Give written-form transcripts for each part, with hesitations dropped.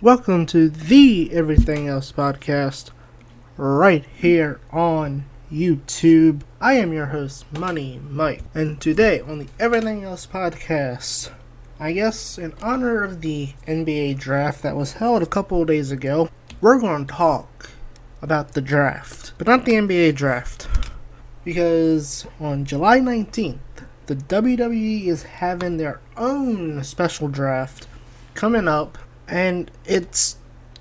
Welcome to the Everything Else podcast, right here on YouTube. I am your host, Money Mike, and today on the Everything Else podcast, I guess in honor of the NBA Draft that was held a couple of days ago, we're going to talk about the draft, but not the NBA Draft, because on July 19th, the WWE is having their own special draft coming up. And it's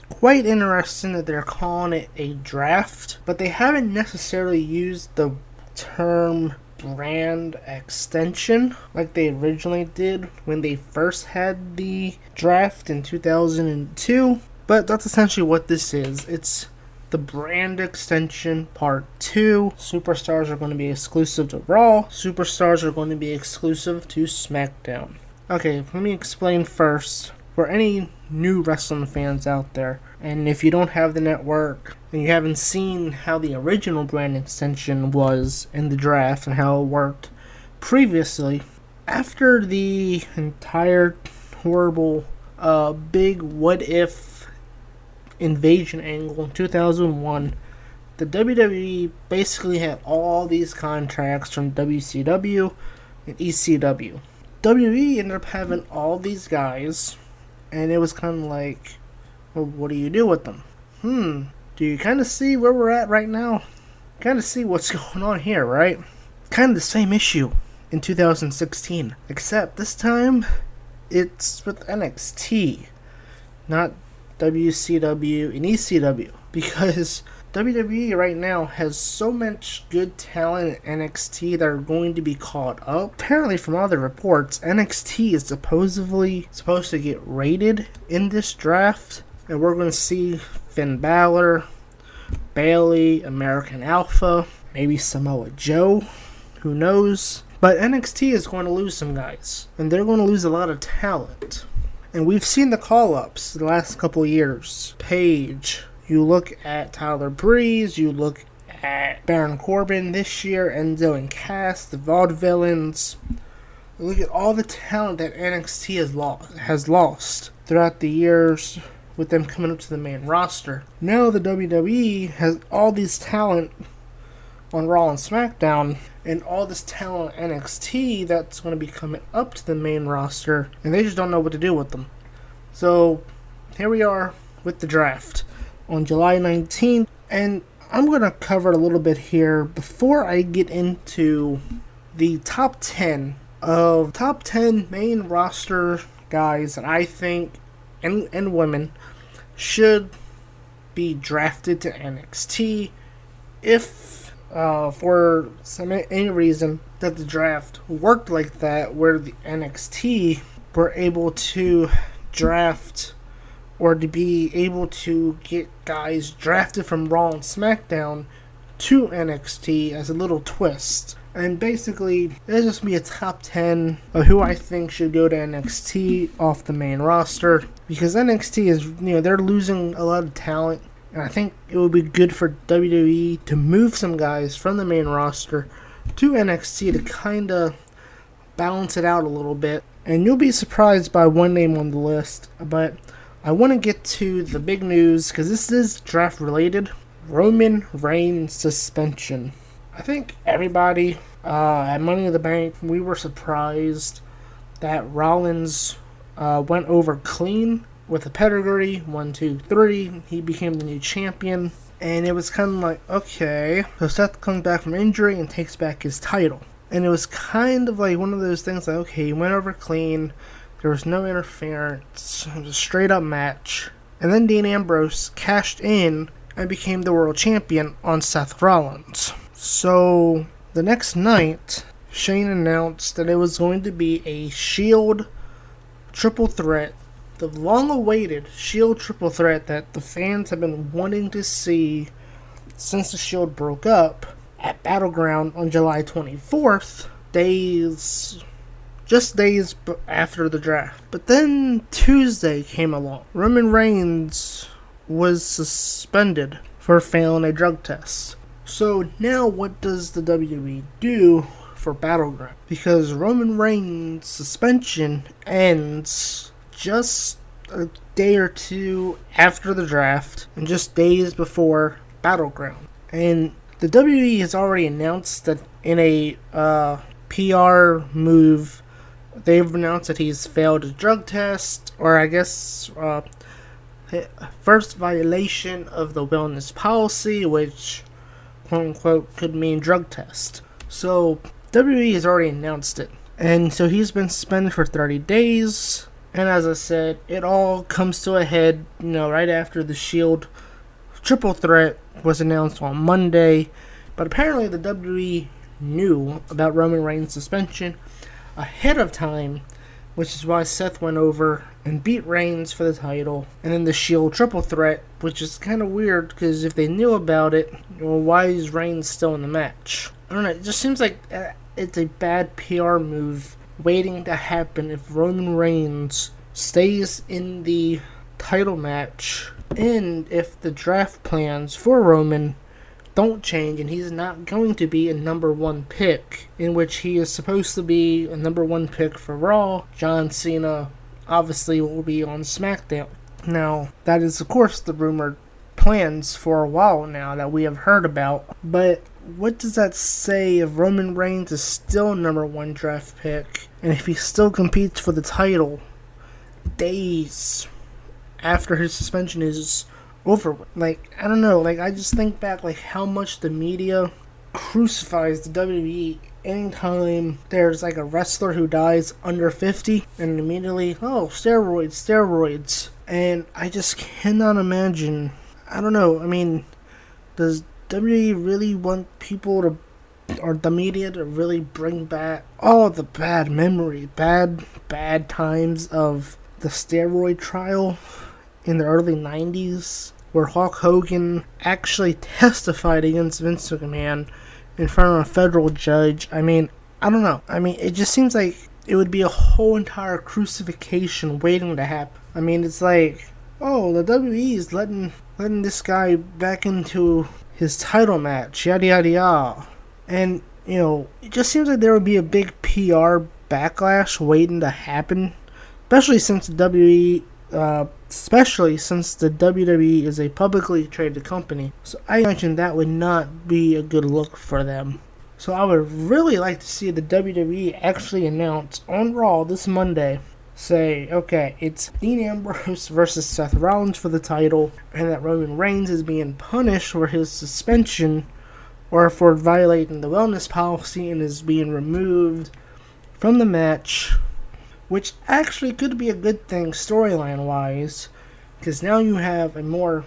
quite interesting that they're calling it a draft, but they haven't necessarily used the term brand extension like they originally did when they first had the draft in 2002. But that's essentially what this is. It's the brand extension part 2. Superstars are going to be exclusive to Raw. Superstars are going to be exclusive to SmackDown. Okay, let me explain first. For any new wrestling fans out there, and if you don't have the network and you haven't seen how the original brand extension was in the draft and how it worked previously, after the entire horrible big what if invasion angle in 2001, the WWE basically had all these contracts from WCW and ECW. WWE ended up having all these guys, and it was kind of like, well, what do you do with them? Do you kind of see where we're at right now? Kind of see what's going on here, right? Kind of the same issue in 2016, except this time it's with NXT, not WCW and ECW, because WWE right now has so much good talent in NXT that are going to be caught up. Apparently, from other reports, NXT is supposed to get rated in this draft, and we're going to see Finn Balor, Bayley, American Alpha, maybe Samoa Joe, who knows. But NXT is going to lose some guys, and they're going to lose a lot of talent. And we've seen the call-ups the last couple of years. Paige. You look at Tyler Breeze, you look at Baron Corbin this year, Enzo and Cass, the Vaudevillains. You look at all the talent that NXT has lost throughout the years with them coming up to the main roster. Now the WWE has all this talent on Raw and SmackDown, and all this talent on NXT that's going to be coming up to the main roster, and they just don't know what to do with them. So here we are with the draft on July 19th, and I'm going to cover a little bit here before I get into the top 10 main roster guys that I think and women should be drafted to NXT if for any reason that the draft worked like that, where the NXT were able to draft or to be able to get guys drafted from Raw and SmackDown to NXT as a little twist. And basically, it'll just be a top 10 of who I think should go to NXT off the main roster. Because NXT is, they're losing a lot of talent. And I think it would be good for WWE to move some guys from the main roster to NXT to kind of balance it out a little bit. And you'll be surprised by one name on the list, but I want to get to the big news, because this is draft related. Roman Reigns suspension. I think everybody at Money in the Bank, we were surprised that Rollins went over clean with a pedigree, 1, 2, 3. He became the new champion, and it was kind of like, okay, so Seth comes back from injury and takes back his title. And it was kind of like one of those things like, okay, he went over clean. There was no interference. It was a straight-up match. And then Dean Ambrose cashed in and became the world champion on Seth Rollins. So, the next night, Shane announced that it was going to be a Shield triple threat. The long-awaited Shield triple threat that the fans have been wanting to see since the Shield broke up at Battleground on July 24th. Just days after the draft. But then Tuesday came along. Roman Reigns was suspended for failing a drug test. So now what does the WWE do for Battleground? Because Roman Reigns' suspension ends just a day or two after the draft and just days before Battleground. And the WWE has already announced that in a PR move, they've announced that he's failed a drug test, or I guess first violation of the wellness policy, which quote unquote could mean drug test. So WWE has already announced it. And so he's been suspended for 30 days. And as I said, it all comes to a head, right after the Shield triple threat was announced on Monday. But apparently the WWE knew about Roman Reigns' suspension ahead of time, which is why Seth went over and beat Reigns for the title. And then the Shield triple threat, which is kind of weird, because if they knew about it, why is Reigns still in the match? I don't know, it just seems like it's a bad PR move waiting to happen if Roman Reigns stays in the title match, and if the draft plans for Roman don't change and he's not going to be a number one pick, in which he is supposed to be a number one pick for Raw. John Cena obviously will be on SmackDown. Now, that is of course the rumored plans for a while now that we have heard about, but what does that say if Roman Reigns is still number one draft pick, and if he still competes for the title days after his suspension is over? I don't know, I just think back, how much the media crucifies the WWE anytime there's a wrestler who dies under 50, and immediately, steroids. And I just cannot imagine. I don't know, does WWE really want people to, or the media to really bring back all the bad memory, bad times of the steroid trial in the early 90s, where Hulk Hogan actually testified against Vince McMahon in front of a federal judge? I don't know. It just seems like it would be a whole entire crucifixion waiting to happen. It's the WWE is letting this guy back into his title match, yada yada yada. And, it just seems like there would be a big PR backlash waiting to happen, especially since the WWE is a publicly traded company. So I imagine that would not be a good look for them. So I would really like to see the WWE actually announce on Raw this Monday, say, okay, it's Dean Ambrose versus Seth Rollins for the title, and that Roman Reigns is being punished for his suspension or for violating the wellness policy and is being removed from the match, which actually could be a good thing storyline wise, because now you have a more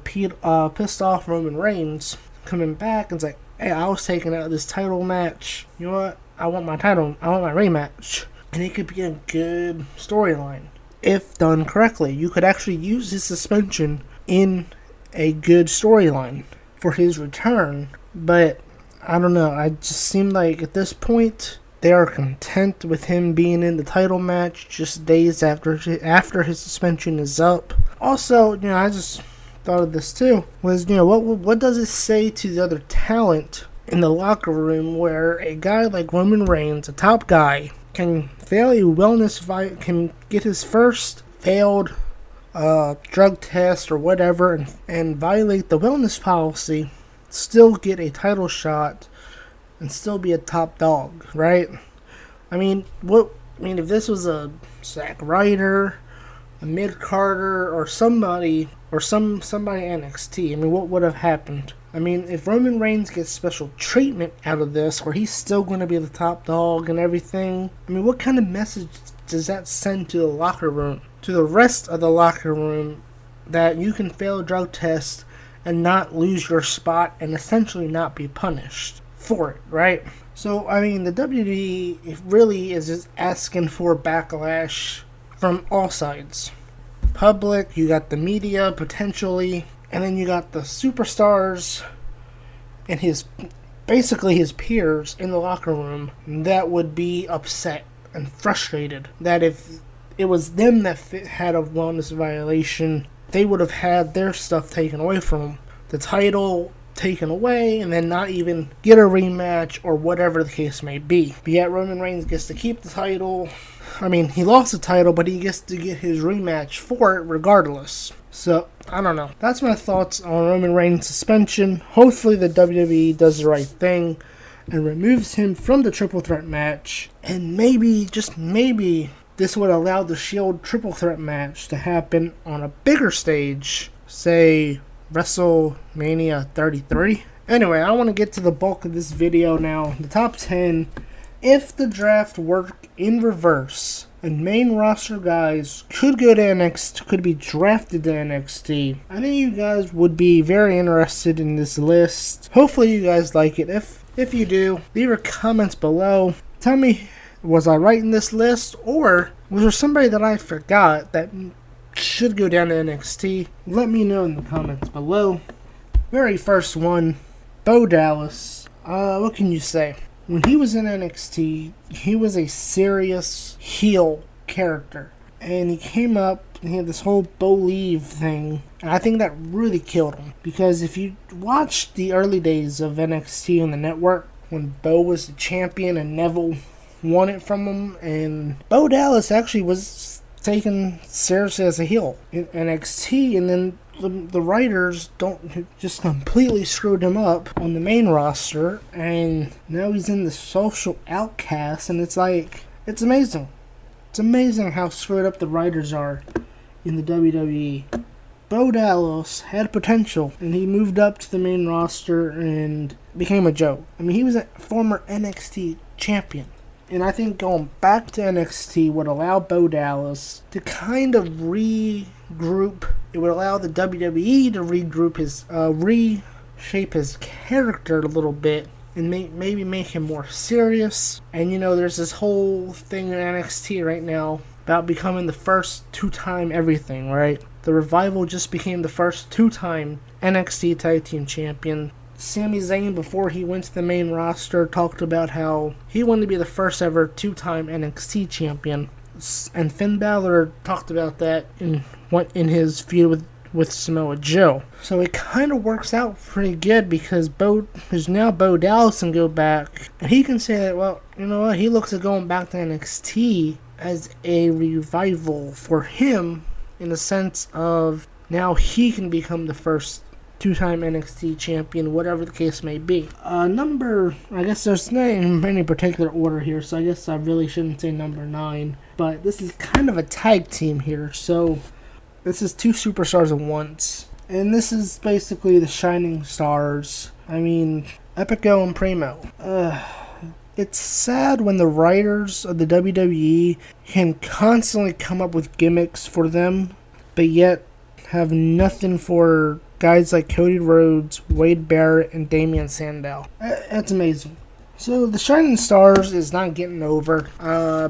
pissed off Roman Reigns coming back and it's like, hey, I was taking out this title match, you know what, I want my rematch. And it could be a good storyline if done correctly. You could actually use his suspension in a good storyline for his return. But I don't know. I just seem like at this point they are content with him being in the title match just days after his suspension is up. Also, I just thought of this too. Was what does it say to the other talent in the locker room where a guy like Roman Reigns, a top guy, can fail a wellness can get his first failed drug test or whatever and violate the wellness policy, still get a title shot and still be a top dog, right? If this was a Zack Ryder, a mid-carder, or somebody NXT, what would have happened? If Roman Reigns gets special treatment out of this, where he's still going to be the top dog and everything, what kind of message does that send to the locker room, to the rest of the locker room, that you can fail a drug test and not lose your spot and essentially not be punished for it, right? So, the WWE really is just asking for backlash from all sides. Public, you got the media, potentially, and then you got the superstars and his peers in the locker room that would be upset and frustrated that if it was them that had a wellness violation, they would have had their stuff taken away from them. The title taken away and then not even get a rematch or whatever the case may be. But yet Roman Reigns gets to keep the title. I mean, he lost the title, but he gets to get his rematch for it regardless. So, I don't know. That's my thoughts on Roman Reigns' suspension. Hopefully the WWE does the right thing and removes him from the triple threat match. And maybe, just maybe, this would allow the Shield triple threat match to happen on a bigger stage. Say, WrestleMania 33. Anyway, I want to get to the bulk of this video now. The top 10. If the draft worked in reverse and main roster guys could go to NXT, could be drafted to NXT, I think you guys would be very interested in this list. Hopefully you guys like it. If you do, leave your comments below. Tell me, was I right in this list, or was there somebody that I forgot that should go down to NXT? Let me know in the comments below. Very first one, Bo Dallas. What can you say? When he was in NXT, he was a serious heel character. And he came up and he had this whole Bo Leave thing. And I think that really killed him. Because if you watch the early days of NXT on the network, when Bo was the champion and Neville won it from him, and Bo Dallas actually was taken seriously as a heel in NXT, and then the writers just completely screwed him up on the main roster, and now he's in the social outcast, and it's like, it's amazing. It's amazing how screwed up the writers are in the WWE. Bo Dallas had potential, and he moved up to the main roster and became a joke. I mean, he was a former NXT champion. And I think going back to NXT would allow Bo Dallas to kind of regroup. It would allow the WWE to regroup reshape his character a little bit and maybe make him more serious. And you know, there's this whole thing in NXT right now about becoming the first two-time everything, right? The Revival just became the first two-time NXT Tag Team Champion. Sami Zayn, before he went to the main roster, talked about how he wanted to be the first ever two-time NXT champion. And Finn Balor talked about that in his feud with Samoa Joe. So it kind of works out pretty good because there's now Bo Dallas can go back. And he can say that, well, you know what, he looks at going back to NXT as a revival for him in the sense of now he can become the first two-time NXT champion, whatever the case may be. I guess there's not in any particular order here, so I guess I really shouldn't say number 9. But this is kind of a tag team here, so this is two superstars at once. And this is basically the Shining Stars. I mean, Epico and Primo. It's sad when the writers of the WWE can constantly come up with gimmicks for them, but yet have nothing for guys like Cody Rhodes, Wade Barrett, and Damian Sandow. That's amazing. So the Shining Stars is not getting over.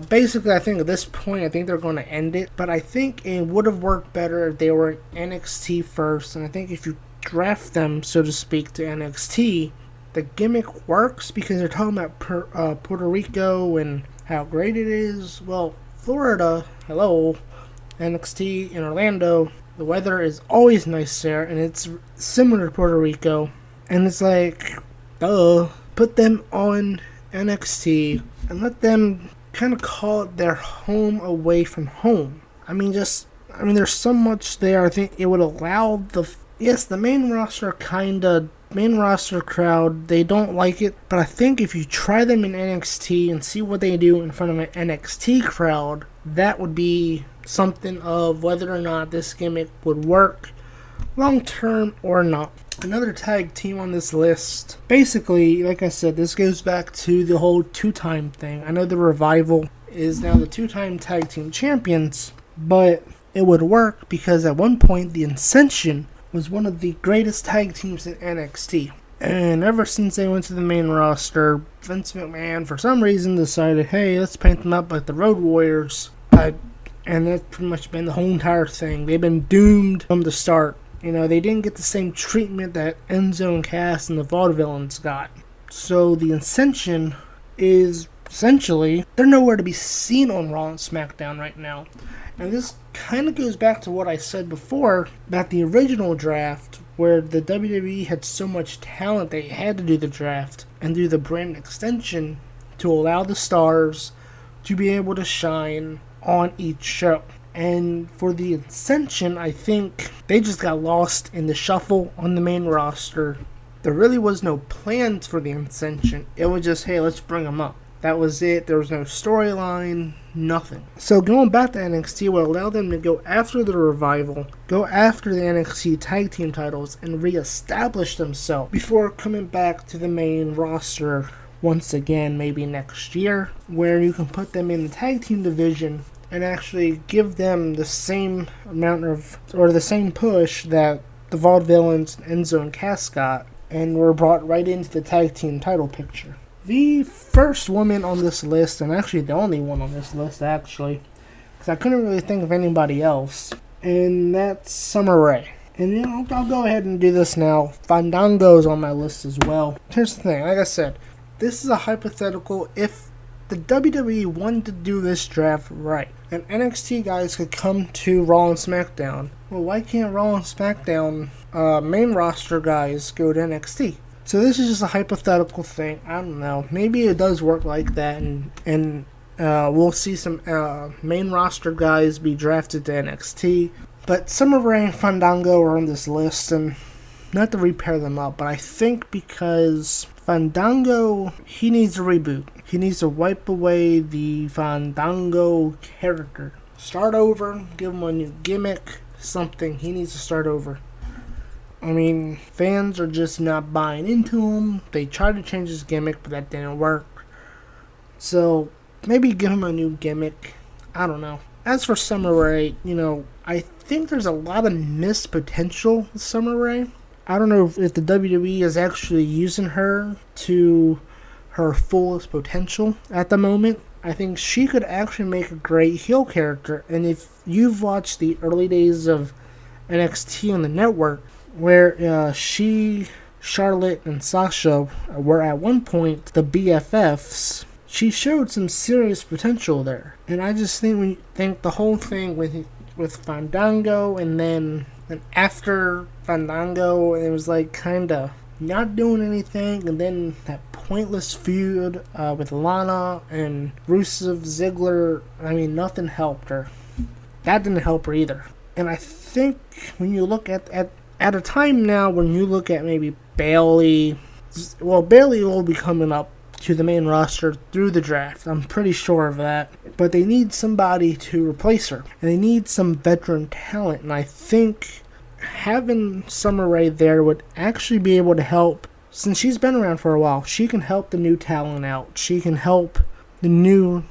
Basically, I think at this point, I think they're going to end it. But I think it would have worked better if they were in NXT first. And I think if you draft them, so to speak, to NXT, the gimmick works because they're talking about Puerto Rico and how great it is. Well, Florida, hello, NXT in Orlando. The weather is always nice there, and it's similar to Puerto Rico. And it's like, duh. Put them on NXT and let them kind of call it their home away from home. I mean, there's so much there. I think it would allow the main roster crowd, they don't like it. But I think if you try them in NXT and see what they do in front of an NXT crowd, that would be something of whether or not this gimmick would work long term or not. Another tag team on this list. Basically, like I said, this goes back to the whole two-time thing. I know the Revival is now the two-time tag team champions, but it would work because at one point the Ascension was one of the greatest tag teams in NXT. And ever since they went to the main roster, Vince McMahon, for some reason, decided, hey, let's paint them up like the Road Warriors. And that's pretty much been the whole entire thing. They've been doomed from the start. You know, they didn't get the same treatment that Enzo and Cass and the Vaudevillains got. So the Ascension is essentially, they're nowhere to be seen on Raw and SmackDown right now. And this kind of goes back to what I said before about the original draft, where the WWE had so much talent they had to do the draft and do the brand extension to allow the stars to be able to shine on each show. And for the Ascension, I think they just got lost in the shuffle on the main roster. There really was no plans for the Ascension. It was just, hey, let's bring them up. That was it. There was no storyline, nothing. So going back to NXT would allow them to go after the Revival, go after the NXT tag team titles, and reestablish themselves before coming back to the main roster once again, maybe next year, where you can put them in the tag team division and actually give them the same amount of, or the same push that the Vaudevillains, Enzo, and Cass got, and were brought right into the tag team title picture. The first woman on this list, and actually the only one on this list, because I couldn't really think of anybody else, and that's Summer Rae. And I'll go ahead and do this now. Fandango's on my list as well. Here's the thing, like I said, this is a hypothetical. If the WWE wanted to do this draft right, and NXT guys could come to Raw and SmackDown, well, why can't Raw and SmackDown main roster guys go to NXT? So this is just a hypothetical thing. I don't know. Maybe it does work like that, and we'll see some main roster guys be drafted to NXT. But Summer Rae and Fandango are on this list, and not to repair them up, but I think because Fandango, he needs a reboot. He needs to wipe away the Fandango character. Start over, give him a new gimmick, something. He needs to start over. I mean, fans are just not buying into him. They tried to change his gimmick, but that didn't work. So, maybe give him a new gimmick. I don't know. As for Summer Rae, I think there's a lot of missed potential with Summer Rae. I don't know if the WWE is actually using her to her fullest potential at the moment. I think she could actually make a great heel character. And if you've watched the early days of NXT on the network, where she, Charlotte, and Sasha were at one point the BFFs, she showed some serious potential there. And I just think when you think the whole thing with Fandango, and then after Fandango, it was like kind of not doing anything, and then that pointless feud with Lana and Rusev, Ziggler, I mean, nothing helped her. That didn't help her either. And I think when you look at a time now when you look at maybe Bayley, well, Bayley will be coming up to the main roster through the draft. I'm pretty sure of that. But they need somebody to replace her. And they need some veteran talent. And I think having Summer Rae there would actually be able to help. Since she's been around for a while, she can help the new talent out. She can help the new,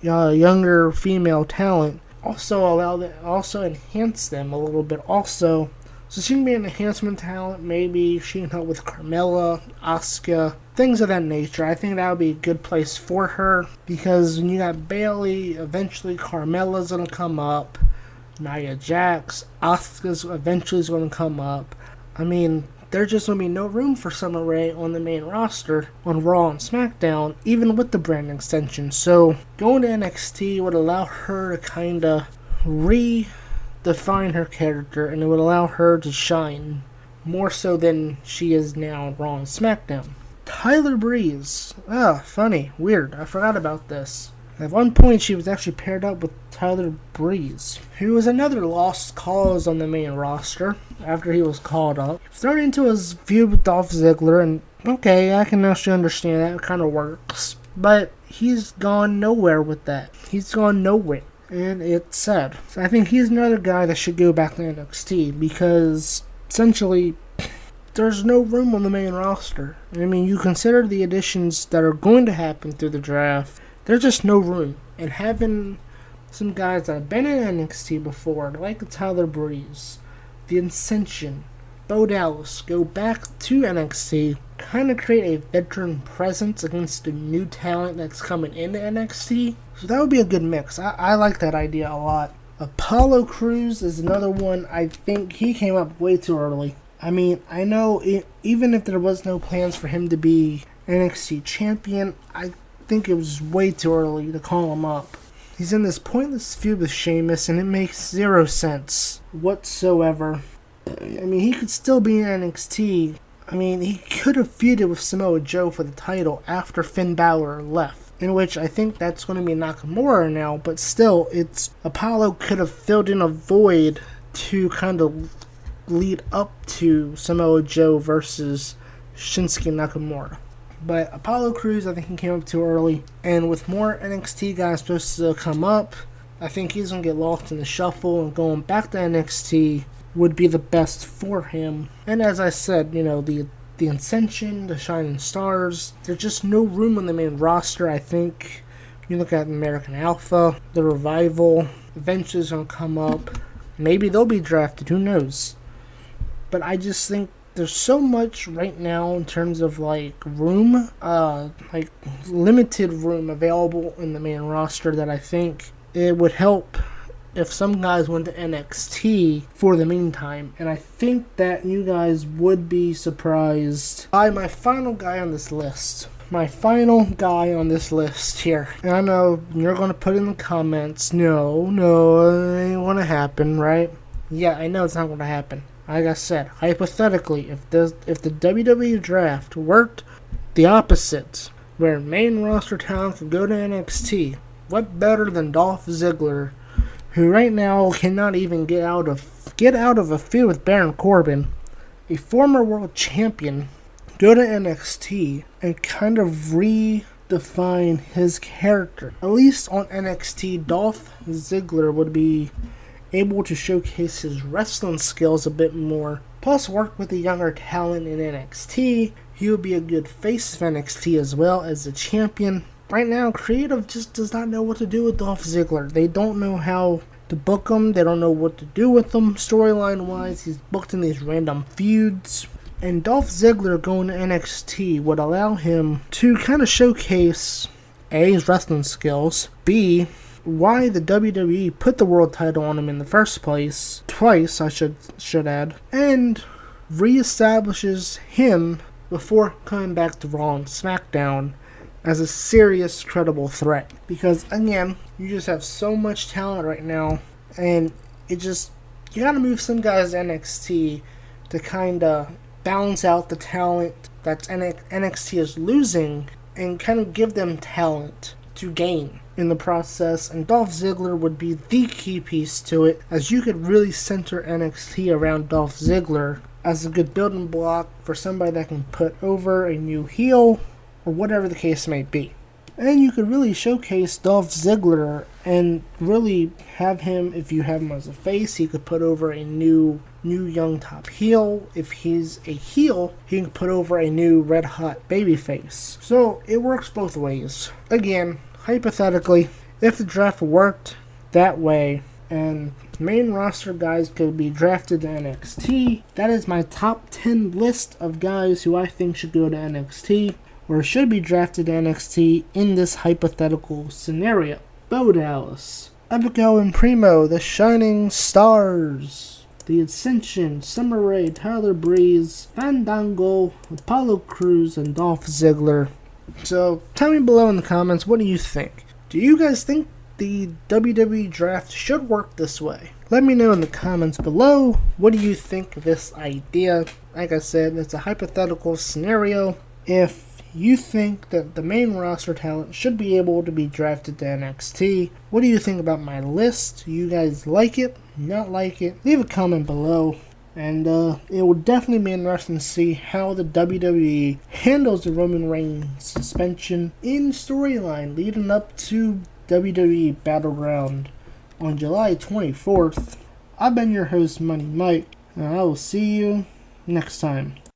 younger female talent. Also enhance them a little bit also. So she can be an enhancement talent. Maybe she can help with Carmella, Asuka, things of that nature. I think that would be a good place for her, because when you got Bayley, eventually Carmella's going to come up. Nia Jax, Asuka's eventually going to come up. I mean, there's just going to be no room for Summer Rae on the main roster on Raw and SmackDown, even with the brand extension. So going to NXT would allow her to kind of redefine her character, and it would allow her to shine more so than she is now on Raw and SmackDown. Tyler Breeze. Funny. Weird. I forgot about this. At one point, she was actually paired up with Tyler Breeze, who was another lost cause on the main roster after he was called up. Thrown into his feud with Dolph Ziggler, and okay, I can actually understand that. It kind of works. But he's gone nowhere with that. He's gone nowhere. And it's sad. So I think he's another guy that should go back to NXT, because essentially there's no room on the main roster. I mean, you consider the additions that are going to happen through the draft, there's just no room. And having some guys that have been in NXT before, like the Tyler Breeze, the Ascension, Bo Dallas, go back to NXT, kind of create a veteran presence against the new talent that's coming into NXT. So that would be a good mix. I like that idea a lot. Apollo Crews is another one. I think he came up way too early. I mean, I know even if there was no plans for him to be NXT champion, I think it was way too early to call him up. He's in this pointless feud with Sheamus, and it makes zero sense whatsoever. I mean, he could still be in NXT. I mean, he could have feuded with Samoa Joe for the title after Finn Balor left. in which I think that's going to be Nakamura now, but still, Apollo could have filled in a void to kind of lead up to Samoa Joe versus Shinsuke Nakamura. But Apollo Crews, I think he came up too early, and with more NXT guys supposed to come up, I think he's going to get lost in the shuffle, and going back to NXT would be the best for him. And as I said, the Ascension, the Shining Stars, there's just no room on the main roster. I think you look at American Alpha, the Revival, eventually is going to come up. Maybe they'll be drafted, who knows. But I just think there's so much right now in terms of room, limited room available in the main roster, that I think it would help if some guys went to NXT for the meantime. And I think that you guys would be surprised by my final guy on this list. My final guy on this list here. And I know you're going to put in the comments, no, it ain't going to happen, right? Yeah, I know it's not going to happen. Like I said, hypothetically, if the WWE Draft worked the opposite, where main roster talent could go to NXT, what better than Dolph Ziggler, who right now cannot even get out of a feud with Baron Corbin, a former world champion, go to NXT and kind of redefine his character. At least on NXT, Dolph Ziggler would be able to showcase his wrestling skills a bit more, plus work with the younger talent in NXT. He would be a good face of NXT as well as a champion. Right now, creative just does not know what to do with Dolph Ziggler. They don't know how to book him. They don't know what to do with him storyline-wise. He's booked in these random feuds. And Dolph Ziggler going to NXT would allow him to kind of showcase A, his wrestling skills, B, why the WWE put the world title on him in the first place, twice I should add, and reestablishes him before coming back to Raw and SmackDown as a serious, credible threat. Because, again, you just have so much talent right now, and you gotta move some guys to NXT to kind of balance out the talent that NXT is losing, and kind of give them talent to gain in the process. And Dolph Ziggler would be the key piece to it, as you could really center NXT around Dolph Ziggler as a good building block for somebody that can put over a new heel, or whatever the case may be. And you could really showcase Dolph Ziggler and really have him, if you have him as a face, he could put over a new young top heel. If he's a heel, he can put over a new red hot baby face. So it works both ways. Again, hypothetically, if the draft worked that way and main roster guys could be drafted to NXT, that is my top 10 list of guys who I think should go to NXT, or should be drafted to NXT in this hypothetical scenario. Bo Dallas, Epico and Primo, the Shining Stars, the Ascension, Summer Rae, Tyler Breeze, Fandango, Apollo Crews, and Dolph Ziggler. So tell me below in the comments, what do you think? Do you guys think the WWE Draft should work this way? Let me know in the comments below. What do you think of this idea? Like I said, it's a hypothetical scenario. If you think that the main roster talent should be able to be drafted to NXT, what do you think about my list? Do you guys like it? Not like it? Leave a comment below. And it will definitely be interesting to see how the WWE handles the Roman Reigns suspension in storyline leading up to WWE Battleground on July 24th. I've been your host, Money Mike, and I will see you next time.